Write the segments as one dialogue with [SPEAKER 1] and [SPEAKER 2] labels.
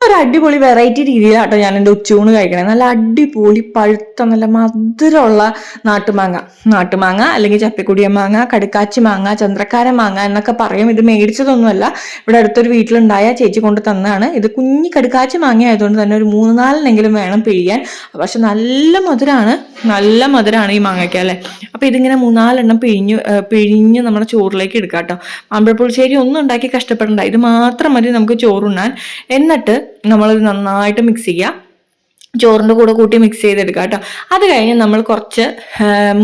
[SPEAKER 1] ഒരു അടിപൊളി വെറൈറ്റി രീതിയിലാട്ടോ ഞാൻ എൻ്റെ ഉച്ചയൂണ് കഴിക്കണേ. നല്ല അടിപൊളി പഴുത്ത നല്ല മധുരമുള്ള നാട്ടുമാങ്ങ അല്ലെങ്കിൽ ചപ്പിക്കുടിയ മാങ്ങ, കടുക്കാച്ചി മാങ്ങ, ചന്ദ്രക്കാര മാങ്ങ എന്നൊക്കെ പറയും. ഇത് മേടിച്ചതൊന്നുമല്ല, ഇവിടെ അടുത്തൊരു വീട്ടിലുണ്ടായ ചേച്ചി കൊണ്ട് തന്നതാണ്. ഇത് കുഞ്ഞി കടുക്കാച്ചി മാങ്ങ ആയതുകൊണ്ട് തന്നെ ഒരു 3-4 വേണം പിഴിയാൻ. പക്ഷെ നല്ല മധുരമാണ് ഈ മാങ്ങയ്ക്ക് അല്ലേ. അപ്പൊ ഇതിങ്ങനെ 3-4 പിഴിഞ്ഞ് നമ്മുടെ ചോറിലേക്ക് എടുക്കാം കേട്ടോ. മാമ്പഴപ്പുളിശ്ശേരി ഒന്നും ഉണ്ടാക്കി കഷ്ടപ്പെടണ്ട, ഇത് മാത്രം മതി നമുക്ക് ചോറുണ്ണാൻ. എന്നിട്ട് നമ്മളത് നന്നായിട്ട് മിക്സ് ചെയ്യുക, ചോറിൻ്റെ കൂടെ കൂട്ടി മിക്സ് ചെയ്തെടുക്കുക കേട്ടോ. അത് കഴിഞ്ഞ് നമ്മൾ കുറച്ച്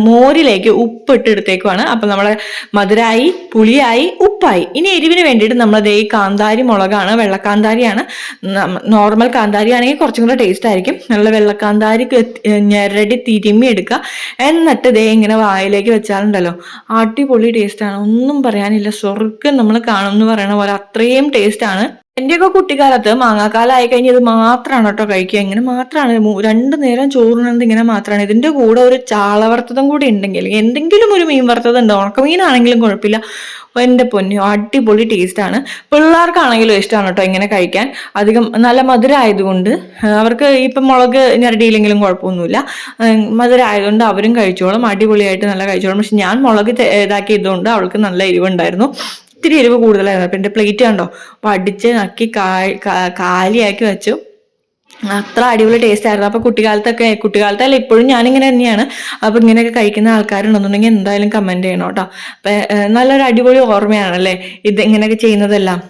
[SPEAKER 1] മോരിലേക്ക് ഉപ്പിട്ട് എടുത്തേക്കുവാണ്. അപ്പം നമ്മളെ മധുരമായി, പുളിയായി, ഉപ്പായി. ഇനി എരിവിന് വേണ്ടിയിട്ട് നമ്മളത് ഈ കാന്താരി മുളകാണ്, വെള്ളക്കാന്താരിയാണ്. നോർമൽ കാന്താരി ആണെങ്കിൽ കുറച്ചും കൂടെ ടേസ്റ്റ് ആയിരിക്കും. നല്ല വെള്ളക്കാന്താരി ഞെരടി തിരുമ്മി എടുക്കുക. എന്നിട്ട് ദേ ഇങ്ങനെ വായിലേക്ക് വെച്ചാലുണ്ടല്ലോ അടിപൊളി ടേസ്റ്റാണ്, ഒന്നും പറയാനില്ല. സ്വർഗ്ഗം നമ്മൾ കാണും എന്ന് പറയണ പോലെ അത്രയും ടേസ്റ്റാണ്. എന്റെയൊക്കെ കുട്ടിക്കാലത്ത് മാങ്ങാക്കാലം ആയി കഴിഞ്ഞ് ഇത് മാത്രമാണ് കേട്ടോ കഴിക്കുക. ഇങ്ങനെ മാത്രമാണ് 2 നേരം ചോറുന്നത്, ഇങ്ങനെ മാത്രമാണ്. ഇതിന്റെ കൂടെ ഒരു ചാള വറുത്തതും കൂടി ഉണ്ടെങ്കിൽ, എന്തെങ്കിലും ഒരു മീൻ വറുത്തത് ഉണ്ട്, ഉണക്കമീനാണെങ്കിലും കുഴപ്പമില്ല. എൻ്റെ പൊന്നു അടിപൊളി ടേസ്റ്റാണ്. പിള്ളേർക്കാണെങ്കിലും ഇഷ്ടമാണ് കേട്ടോ ഇങ്ങനെ കഴിക്കാൻ. അധികം നല്ല മധുരം ആയതുകൊണ്ട് അവർക്ക് ഇപ്പം മുളക് ഞരടിയില്ലെങ്കിലും കുഴപ്പമൊന്നുമില്ല. മധുരം ആയതുകൊണ്ട് അവരും കഴിച്ചോളും, അടിപൊളിയായിട്ട് നല്ല കഴിച്ചോളും. പക്ഷെ ഞാൻ മുളക് ഇതാക്കിയതുകൊണ്ട് അവൾക്ക് നല്ല എരിവുണ്ടായിരുന്നു, ഇത്തിരി എരിവ് കൂടുതലായിരുന്നു. അപ്പം എൻ്റെ പ്ലേറ്റ് കണ്ടോ അപ്പം അടിച്ച് നക്കി കാലിയാക്കി വെച്ചു. അത്ര അടിപൊളി ടേസ്റ്റ് ആയിരുന്നു. അപ്പൊ കുട്ടിക്കാലത്തല്ല ഇപ്പോഴും ഞാനിങ്ങനെ തന്നെയാണ്. അപ്പൊ ഇങ്ങനെയൊക്കെ കഴിക്കുന്ന ആൾക്കാരുണ്ടെന്നുണ്ടെങ്കിൽ എന്തായാലും കമന്റ് ചെയ്യണം കേട്ടോ. അപ്പൊ നല്ലൊരു അടിപൊളി ഓർമ്മയാണല്ലേ ഇത് ഇങ്ങനെയൊക്കെ ചെയ്യുന്നതെല്ലാം.